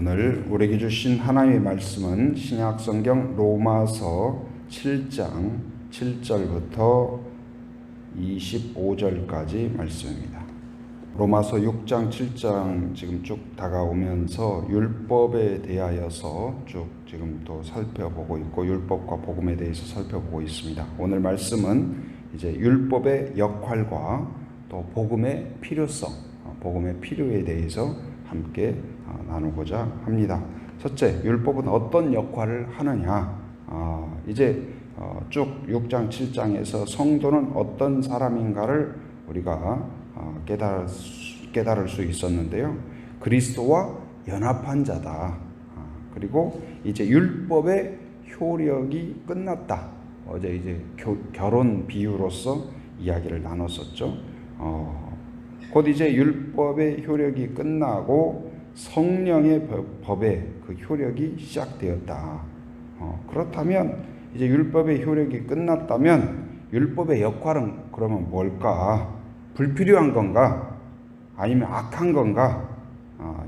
오늘 우리에게 주신 하나님의 말씀은 신약성경 로마서 7장 7절부터 25절까지 말씀입니다. 로마서 6장 7장 지금 쭉 다가오면서 율법에 대하여서 쭉 지금 또 살펴보고 있고, 율법과 복음에 대해서 살펴보고 있습니다. 오늘 말씀은 이제 율법의 역할과 또 복음의 필요성, 복음의 필요에 대해서 함께 나누고자 합니다. 첫째, 율법은 어떤 역할을 하느냐. 이제 쭉 6장 7장에서 성도는 어떤 사람인가를 우리가 깨달을 수 있었는데요. 그리스도와 연합한 자다. 그리고 이제 율법의 효력이 끝났다. 어제 이제 결혼 비유로서 이야기를 나눴었죠. 곧 이제 율법의 효력이 끝나고 성령의 법의 그 효력이 시작되었다. 그렇다면 이제 율법의 효력이 끝났다면 율법의 역할은 그러면 뭘까? 불필요한 건가? 아니면 악한 건가?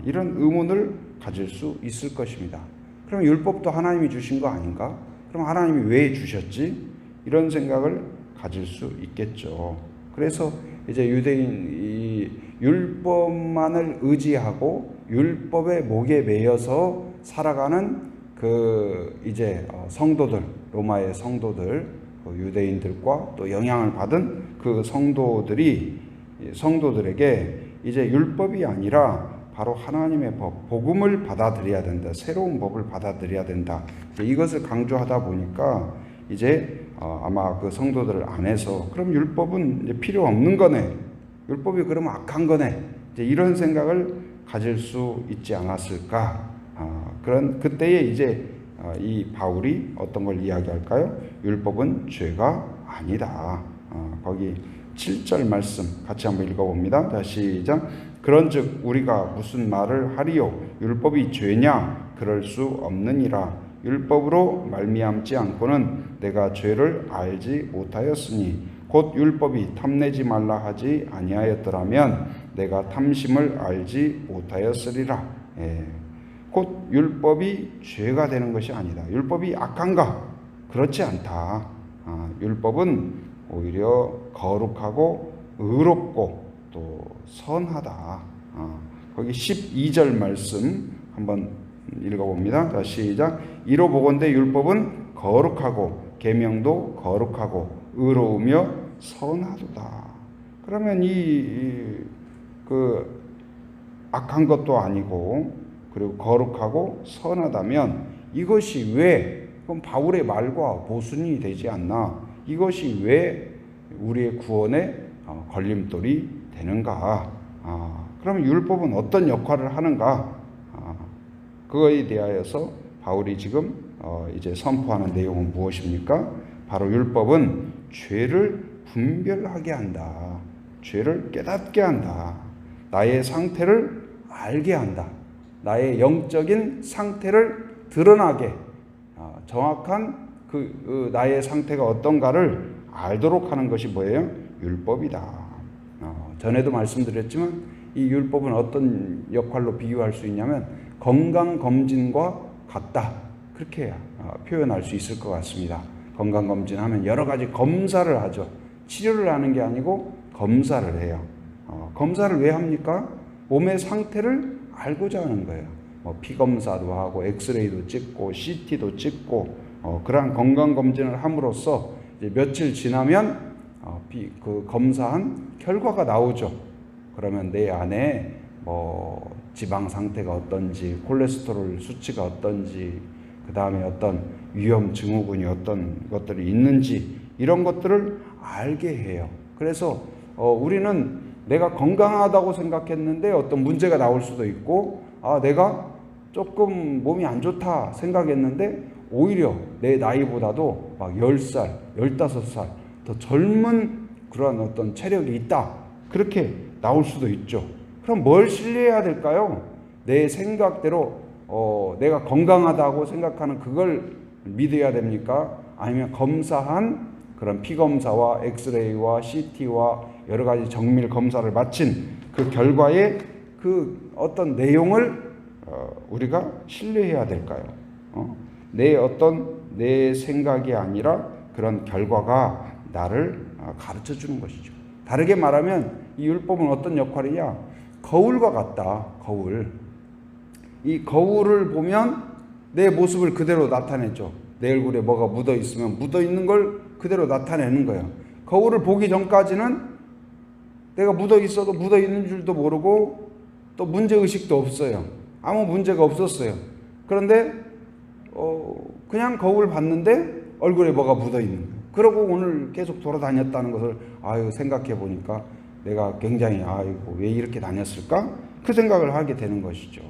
이런 의문을 가질 수 있을 것입니다. 그럼 율법도 하나님이 주신 거 아닌가? 그럼 하나님이 왜 주셨지? 이런 생각을 가질 수 있겠죠. 그래서 이제 유대인이 율법만을 의지하고 율법의 목에 매여서 살아가는 그 이제 성도들, 로마의 성도들, 유대인들과 또 영향을 받은 그 성도들에게 이제 율법이 아니라 바로 하나님의 법, 복음을 받아들여야 된다. 새로운 법을 받아들여야 된다. 이것을 강조하다 보니까 이제 아마 그 성도들 안에서 그럼 율법은 이제 필요 없는 거네. 율법이 그러면 악한 거네. 이제 이런 생각을 가질 수 있지 않았을까? 그런 그때에 이제 이 바울이 어떤 걸 이야기할까요? 율법은 죄가 아니다. 거기 7절 말씀 같이 한번 읽어봅니다. 자, 시작. 그런즉 우리가 무슨 말을 하리요? 율법이 죄냐? 그럴 수 없느니라. 율법으로 말미암지 않고는 내가 죄를 알지 못하였으니 곧 율법이 탐내지 말라 하지 아니하였더라면 내가 탐심을 알지 못하였으리라. 곧 율법이 죄가 되는 것이 아니다. 율법이 악한가? 그렇지 않다. 율법은 오히려 거룩하고 의롭고 또 선하다. 거기 12절 말씀 한번 읽어봅니다. 자, 시작. 이로 보건대 율법은 거룩하고 계명도 거룩하고 의로우며 선하도다. 그러면 그 악한 것도 아니고 그리고 거룩하고 선하다면 이것이 왜 그럼 바울의 말과 모순이 되지 않나? 이것이 왜 우리의 구원의 걸림돌이 되는가? 그러면 율법은 어떤 역할을 하는가? 그거에 대하여서 바울이 지금 이제 선포하는 내용은 무엇입니까? 바로 율법은 죄를 분별하게 한다. 죄를 깨닫게 한다. 나의 상태를 알게 한다. 나의 영적인 상태를 드러나게, 정확한 그 나의 상태가 어떤가를 알도록 하는 것이 뭐예요? 율법이다. 전에도 말씀드렸지만 이 율법은 어떤 역할로 비유할 수 있냐면 건강검진과 같다. 그렇게 표현할 수 있을 것 같습니다. 건강검진하면 여러 가지 검사를 하죠. 치료를 하는 게 아니고 검사를 해요. 검사를 왜 합니까? 몸의 상태를 알고자 하는 거예요. 피검사도 하고 엑스레이도 찍고 CT도 찍고 그러한 건강검진을 함으로써 이제 며칠 지나면 그 검사한 결과가 나오죠. 그러면 내 안에 지방 상태가 어떤지, 콜레스테롤 수치가 어떤지, 그 다음에 어떤 위험 증후군이 어떤 것들이 있는지 이런 것들을 알게 해요. 그래서 우리는 내가 건강하다고 생각했는데 어떤 문제가 나올 수도 있고, 내가 조금 몸이 안 좋다 생각했는데 오히려 내 나이보다도 막 10살, 15살 더 젊은 그런 어떤 체력이 있다. 그렇게 나올 수도 있죠. 그럼 뭘 신뢰해야 될까요? 내 생각대로 내가 건강하다고 생각하는 그걸 믿어야 됩니까? 아니면 검사한 그런 피검사와 엑스레이와 CT와 여러 가지 정밀 검사를 마친 그 결과에 그 어떤 내용을 우리가 신뢰해야 될까요? 내 생각이 아니라 그런 결과가 나를 가르쳐 주는 것이죠. 다르게 말하면 이 율법은 어떤 역할이냐? 거울과 같다. 거울. 이 거울을 보면 내 모습을 그대로 나타내죠. 내 얼굴에 뭐가 묻어 있으면 묻어 있는 걸 그대로 나타내는 거예요. 거울을 보기 전까지는 내가 묻어 있어도 묻어 있는 줄도 모르고 또 문제의식도 없어요. 아무 문제가 없었어요. 그런데 그냥 거울 봤는데 얼굴에 뭐가 묻어 있는 거예요. 그러고 오늘 계속 돌아다녔다는 것을 생각해 보니까 내가 굉장히 왜 이렇게 다녔을까? 그 생각을 하게 되는 것이죠.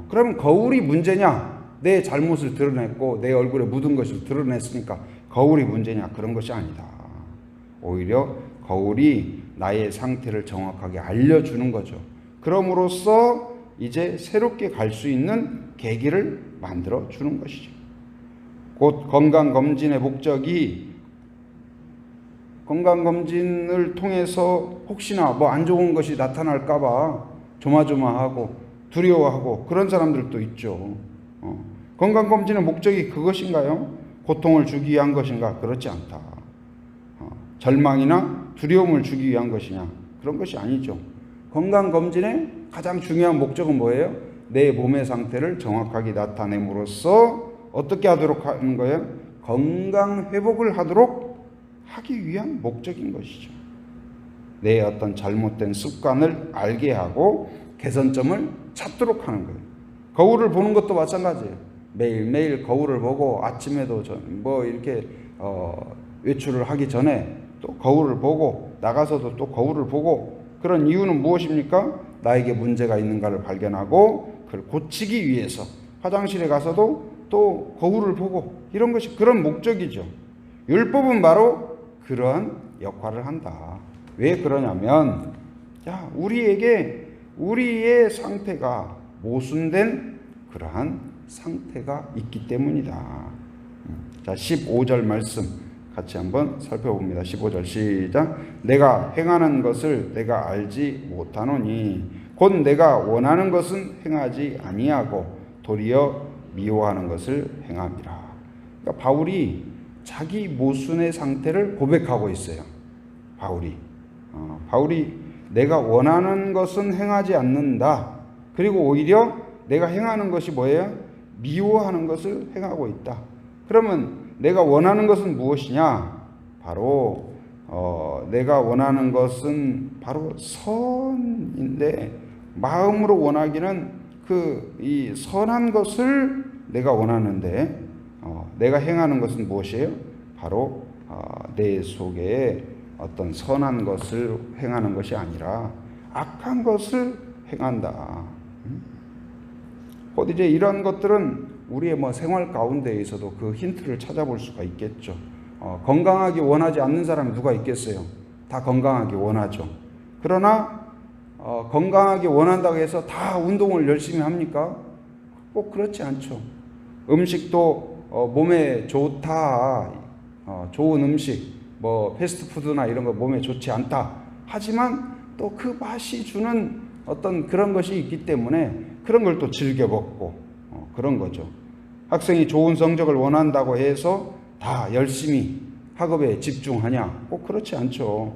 그러면 거울이 문제냐? 내 잘못을 드러냈고 내 얼굴에 묻은 것을 드러냈으니까 거울이 문제냐? 그런 것이 아니다. 오히려 거울이 나의 상태를 정확하게 알려주는 거죠. 그럼으로써 이제 새롭게 갈 수 있는 계기를 만들어 주는 것이죠. 곧 건강검진의 목적이 건강검진을 통해서 혹시나 뭐 안 좋은 것이 나타날까봐 조마조마하고 두려워하고 그런 사람들도 있죠. 건강검진의 목적이 그것인가요? 고통을 주기 위한 것인가? 그렇지 않다. 절망이나 두려움을 주기 위한 것이냐? 그런 것이 아니죠. 건강검진의 가장 중요한 목적은 뭐예요? 내 몸의 상태를 정확하게 나타냄으로써 어떻게 하도록 하는 거예요? 건강 회복을 하기 위한 목적인 것이죠. 내 어떤 잘못된 습관을 알게 하고 개선점을 찾도록 하는 거예요. 거울을 보는 것도 마찬가지예요. 매일매일 거울을 보고 아침에도 이렇게 외출을 하기 전에 또 거울을 보고 나가서도 또 거울을 보고 그런 이유는 무엇입니까? 나에게 문제가 있는가를 발견하고 그걸 고치기 위해서 화장실에 가서도 또 거울을 보고 이런 것이 그런 목적이죠. 율법은 바로 그런 역할을 한다. 왜 그러냐면 우리에게 우리의 상태가 모순된 그러한 상태가 있기 때문이다. 자, 15절 말씀 같이 한번 살펴봅니다. 15절 시작. 내가 행하는 것을 내가 알지 못하노니 곧 내가 원하는 것은 행하지 아니하고 도리어 미워하는 것을 행함이라. 그러니까 바울이 자기 모순의 상태를 고백하고 있어요. 바울이 내가 원하는 것은 행하지 않는다. 그리고 오히려 내가 행하는 것이 뭐예요? 미워하는 것을 행하고 있다. 그러면 내가 원하는 것은 무엇이냐? 바로 내가 원하는 것은 바로 선인데 마음으로 원하기는 이 선한 것을 내가 원하는데 내가 행하는 것은 무엇이에요? 바로 내 속에 어떤 선한 것을 행하는 것이 아니라 악한 것을 행한다. 곧 이제 이런 것들은 우리의 생활 가운데에서도 그 힌트를 찾아볼 수가 있겠죠. 건강하기 원하지 않는 사람이 누가 있겠어요? 다 건강하기 원하죠. 그러나 건강하기 원한다고 해서 다 운동을 열심히 합니까? 꼭 그렇지 않죠. 음식도 몸에 좋다, 좋은 음식, 패스트푸드나 이런 거 몸에 좋지 않다. 하지만 또 그 맛이 주는 어떤 그런 것이 있기 때문에 그런 걸 또 즐겨 먹고 그런 거죠. 학생이 좋은 성적을 원한다고 해서 다 열심히 학업에 집중하냐? 꼭 그렇지 않죠.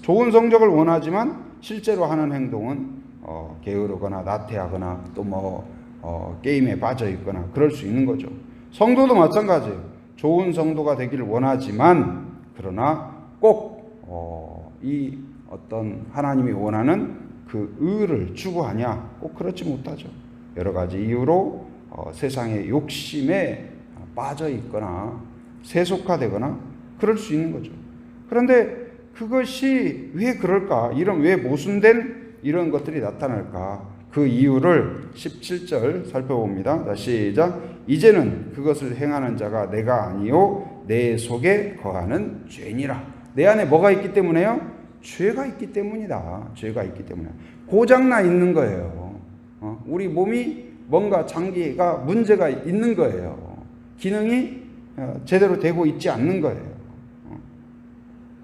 좋은 성적을 원하지만 실제로 하는 행동은 게으르거나 나태하거나 또 게임에 빠져 있거나 그럴 수 있는 거죠. 성도도 마찬가지예요. 좋은 성도가 되기를 원하지만 그러나 꼭 이 어떤 하나님이 원하는 그 의를 추구하냐? 꼭 그렇지 못하죠. 여러 가지 이유로 세상의 욕심에 빠져 있거나 세속화되거나 그럴 수 있는 거죠. 그런데 그것이 왜 그럴까? 왜 모순된 이런 것들이 나타날까? 그 이유를 17절 살펴봅니다. 자, 시작. 이제는 그것을 행하는 자가 내가 아니요 내 속에 거하는 죄니라. 내 안에 뭐가 있기 때문에요? 죄가 있기 때문이다. 죄가 있기 때문에 고장나 있는 거예요. 우리 몸이 뭔가 장기가 문제가 있는 거예요. 기능이 제대로 되고 있지 않는 거예요.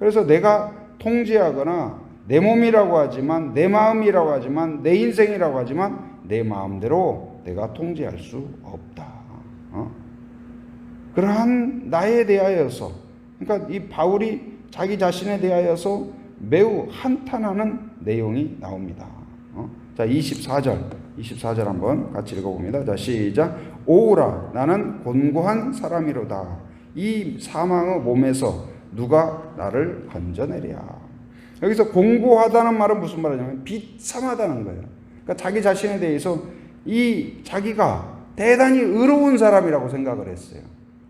그래서 내가 통제하거나 내 몸이라고 하지만 내 마음이라고 하지만 내 인생이라고 하지만 내 마음대로 내가 통제할 수 없다. 그러한 나에 대하여서, 그러니까 이 바울이 자기 자신에 대하여서 매우 한탄하는 내용이 나옵니다. 자, 24절 한번 같이 읽어봅니다. 자, 시작. 오우라, 나는 곤고한 사람이로다. 이 사망의 몸에서 누가 나를 건져내랴. 여기서 곤고하다는 말은 무슨 말이냐면 비참하다는 거예요. 그러니까 자기 자신에 대해서 이 자기가 대단히 의로운 사람이라고 생각을 했어요.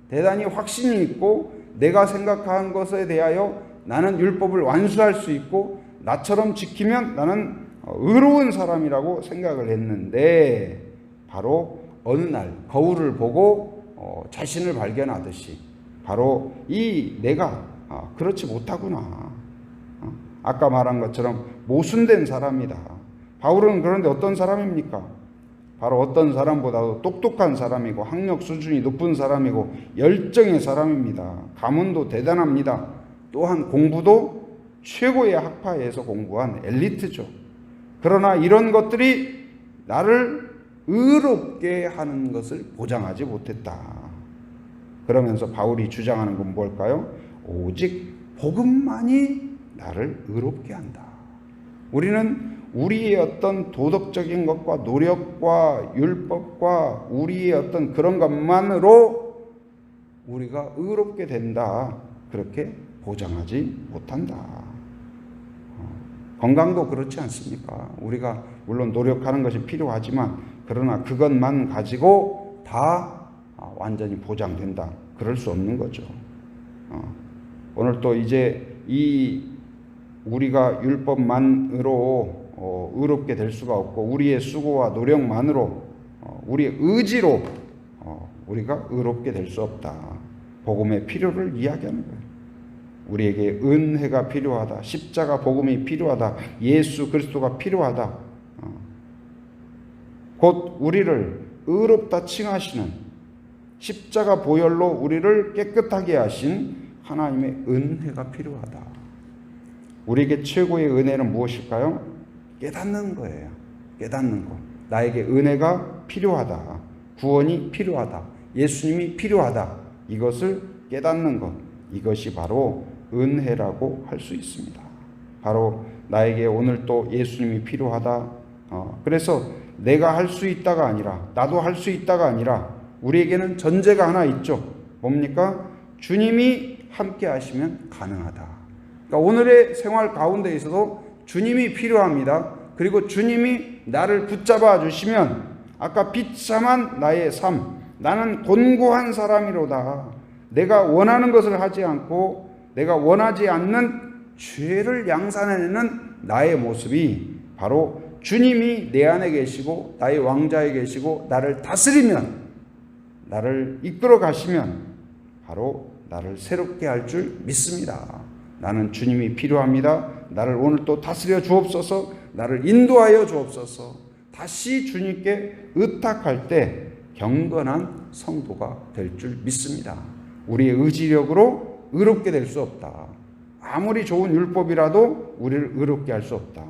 대단히 확신이 있고 내가 생각한 것에 대하여 나는 율법을 완수할 수 있고 나처럼 지키면 나는 의로운 사람이라고 생각을 했는데, 바로 어느 날 거울을 보고 자신을 발견하듯이 바로 이 내가 그렇지 못하구나. 아까 말한 것처럼 모순된 사람이다. 바울은 그런데 어떤 사람입니까? 바로 어떤 사람보다도 똑똑한 사람이고 학력 수준이 높은 사람이고 열정의 사람입니다. 가문도 대단합니다. 또한 공부도 최고의 학파에서 공부한 엘리트죠. 그러나 이런 것들이 나를 의롭게 하는 것을 보장하지 못했다. 그러면서 바울이 주장하는 건 뭘까요? 오직 복음만이 나를 의롭게 한다. 우리는 우리의 어떤 도덕적인 것과 노력과 율법과 우리의 어떤 그런 것만으로 우리가 의롭게 된다, 그렇게 보장하지 못한다. 건강도 그렇지 않습니까? 우리가 물론 노력하는 것이 필요하지만 그러나 그것만 가지고 다 완전히 보장된다, 그럴 수 없는 거죠. 오늘 또 이제 이 우리가 율법만으로 의롭게 될 수가 없고 우리의 수고와 노력만으로 우리의 의지로 우리가 의롭게 될 수 없다. 복음의 필요를 이야기하는 거예요. 우리에게 은혜가 필요하다. 십자가 복음이 필요하다. 예수 그리스도가 필요하다. 곧 우리를 의롭다 칭하시는 십자가 보혈로 우리를 깨끗하게 하신 하나님의 은혜가 필요하다. 우리에게 최고의 은혜는 무엇일까요? 깨닫는 거예요. 깨닫는 것. 나에게 은혜가 필요하다. 구원이 필요하다. 예수님이 필요하다. 이것을 깨닫는 것. 이것이 바로 은혜라고 할 수 있습니다. 바로 나에게 오늘 또 예수님이 필요하다. 그래서 내가 할 수 있다가 아니라, 나도 할 수 있다가 아니라 우리에게는 전제가 하나 있죠. 뭡니까? 주님이 함께 하시면 가능하다. 그러니까 오늘의 생활 가운데에서도 주님이 필요합니다. 그리고 주님이 나를 붙잡아 주시면 아까 비참한 나의 삶, 나는 곤고한 사람이로다. 내가 원하는 것을 하지 않고 내가 원하지 않는 죄를 양산해내는 나의 모습이 바로 주님이 내 안에 계시고 나의 왕자에 계시고 나를 다스리면, 나를 이끌어 가시면 바로 나를 새롭게 할 줄 믿습니다. 나는 주님이 필요합니다. 나를 오늘 또 다스려 주옵소서. 나를 인도하여 주옵소서. 다시 주님께 의탁할 때 경건한 성도가 될 줄 믿습니다. 우리의 의지력으로 의롭게 될 수 없다. 아무리 좋은 율법이라도 우리를 의롭게 할 수 없다.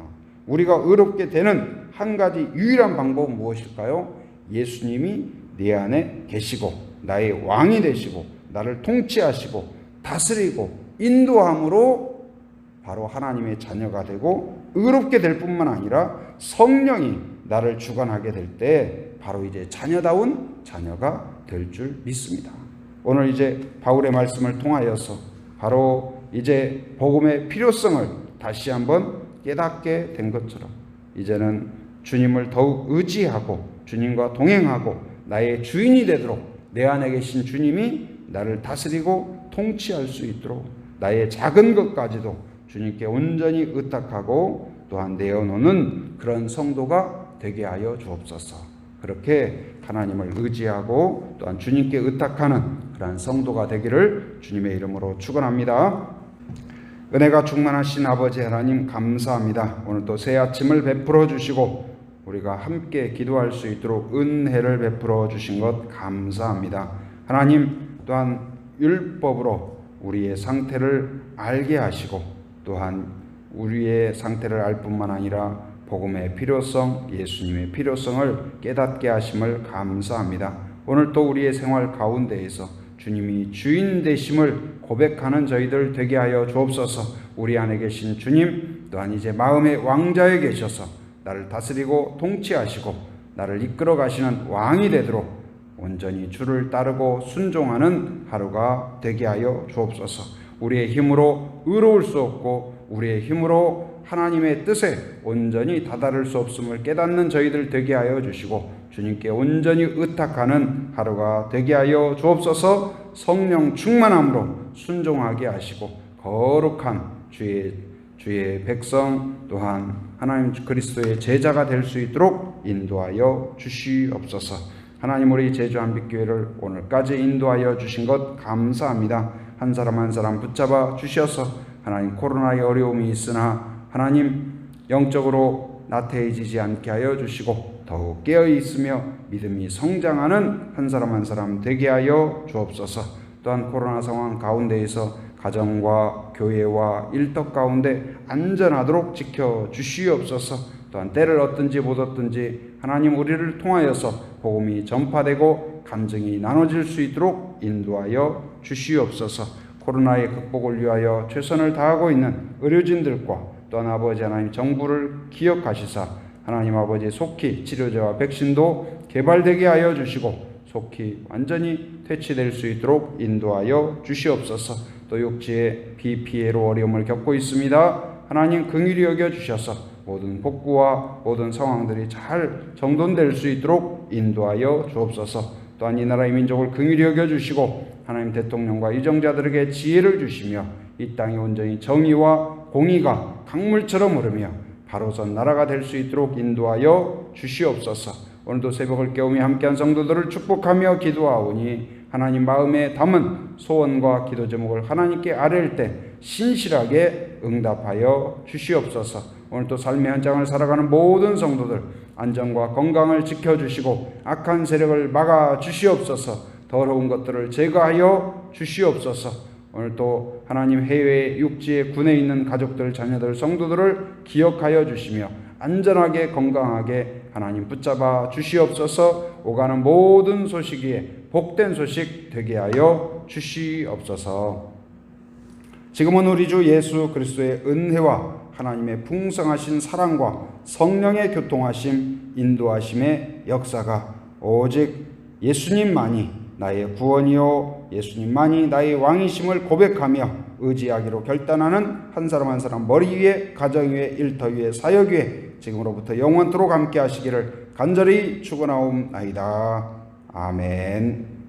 우리가 의롭게 되는 한 가지 유일한 방법은 무엇일까요? 예수님이 내 안에 계시고 나의 왕이 되시고 나를 통치하시고 다스리고 인도함으로 바로 하나님의 자녀가 되고 의롭게 될 뿐만 아니라 성령이 나를 주관하게 될 때 바로 이제 자녀다운 자녀가 될 줄 믿습니다. 오늘 이제 바울의 말씀을 통하여서 바로 이제 복음의 필요성을 다시 한번 깨닫게 된 것처럼 이제는 주님을 더욱 의지하고 주님과 동행하고 나의 주인이 되도록 내 안에 계신 주님이 나를 다스리고 통치할 수 있도록 나의 작은 것까지도 주님께 온전히 의탁하고 또한 내어놓는 그런 성도가 되게 하여 주옵소서. 그렇게 하나님을 의지하고 또한 주님께 의탁하는 그러한 성도가 되기를 주님의 이름으로 축원합니다. 은혜가 충만하신 아버지 하나님 감사합니다. 오늘 또 새 아침을 베풀어 주시고 우리가 함께 기도할 수 있도록 은혜를 베풀어 주신 것 감사합니다. 하나님 또한 율법으로 우리의 상태를 알게 하시고 또한 우리의 상태를 알 뿐만 아니라 복음의 필요성, 예수님의 필요성을 깨닫게 하심을 감사합니다. 오늘 또 우리의 생활 가운데에서 주님이 주인 되심을 고백하는 저희들 되게 하여 주옵소서. 우리 안에 계신 주님 또한 이제 마음의 왕자에 계셔서 나를 다스리고 통치하시고 나를 이끌어 가시는 왕이 되도록 온전히 주를 따르고 순종하는 하루가 되게 하여 주옵소서. 우리의 힘으로 의로울 수 없고 우리의 힘으로 하나님의 뜻에 온전히 다다를 수 없음을 깨닫는 저희들 되게 하여 주시고 주님께 온전히 의탁하는 하루가 되게 하여 주옵소서. 성령 충만함으로 순종하게 하시고 거룩한 주의 백성 또한 하나님 그리스도의 제자가 될 수 있도록 인도하여 주시옵소서. 하나님 우리 제주 한빛교회를 오늘까지 인도하여 주신 것 감사합니다. 한 사람 한 사람 붙잡아 주셔서 하나님 코로나의 어려움이 있으나 하나님 영적으로 나태해지지 않게 하여 주시고 더욱 깨어 있으며 믿음이 성장하는 한 사람 한 사람 되게 하여 주옵소서. 또한 코로나 상황 가운데에서 가정과 교회와 일터 가운데 안전하도록 지켜 주시옵소서. 또한 때를 얻든지 못 얻든지 하나님 우리를 통하여서 복음이 전파되고 감정이 나눠질 수 있도록 인도하여 주시옵소서. 코로나의 극복을 위하여 최선을 다하고 있는 의료진들과 또한 아버지 하나님 정부를 기억하시사 하나님 아버지 속히 치료제와 백신도 개발되게 하여 주시고 속히 완전히 퇴치될 수 있도록 인도하여 주시옵소서. 또 육지에 비 피해로 어려움을 겪고 있습니다. 하나님 긍휼히 여겨 주셔서 모든 복구와 모든 상황들이 잘 정돈될 수 있도록 인도하여 주옵소서. 또한 이 나라의 민족을 긍휼히 여겨 주시고 하나님 대통령과 유정자들에게 지혜를 주시며 이 땅이 온전히 정의와 공의가 강물처럼 흐르며 바로선 나라가 될 수 있도록 인도하여 주시옵소서. 오늘도 새벽을 깨우며 함께한 성도들을 축복하며 기도하오니 하나님 마음에 담은 소원과 기도 제목을 하나님께 아뢰일 때 신실하게 응답하여 주시옵소서. 오늘도 삶의 현장을 살아가는 모든 성도들 안전과 건강을 지켜주시고 악한 세력을 막아 주시옵소서. 더러운 것들을 제거하여 주시옵소서. 오늘 또 하나님 해외 육지에 군에 있는 가족들 자녀들 성도들을 기억하여 주시며 안전하게 건강하게 하나님 붙잡아 주시옵소서. 오가는 모든 소식이 복된 소식 되게 하여 주시옵소서. 지금은 우리 주 예수 그리스도의 은혜와 하나님의 풍성하신 사랑과 성령의 교통하심 인도하심의 역사가 오직 예수님만이 나의 구원이요 예수님만이 나의 왕이심을 고백하며 의지하기로 결단하는 한 사람 한 사람 머리 위에 가정 위에 일터 위에 사역 위에 지금으로부터 영원토록 함께 하시기를 간절히 축원하옵나이다. 아멘.